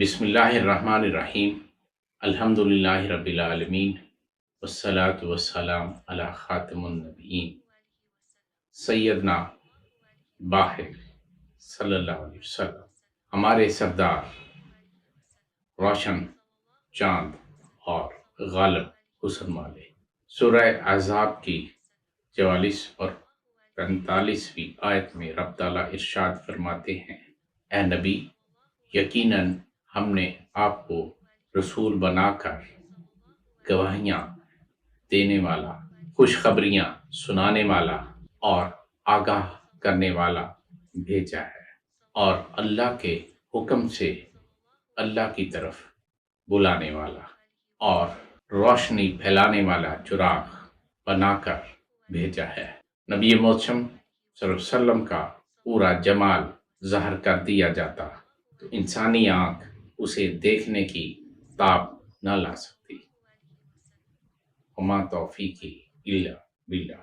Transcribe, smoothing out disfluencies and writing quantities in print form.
بسم اللہ الرحمن الرحیم۔ الحمد للہ رب العالمین، والصلاة والسلام علی خاتم النبیین سیدنا باہر صلی اللہ علیہ وسلم۔ ہمارے سردار روشن چاند اور غالب حسن والے سورہ احزاب کی 44 اور 45ویں آیت میں رب تعالیٰ ارشاد فرماتے ہیں، اے نبی، یقیناً ہم نے آپ کو رسول بنا کر گواہیاں دینے والا، خوشخبریاں سنانے والا اور آگاہ کرنے والا بھیجا ہے، اور اللہ کے حکم سے اللہ کی طرف بلانے والا اور روشنی پھیلانے والا چراغ بنا کر بھیجا ہے۔ نبی محترم صلی اللہ علیہ وسلم کا پورا جمال ظاہر کر دیا جاتا تو انسانی آنکھ اسے دیکھنے کی تاب نہ لا سکتی۔ وما توفیقی الا باللہ۔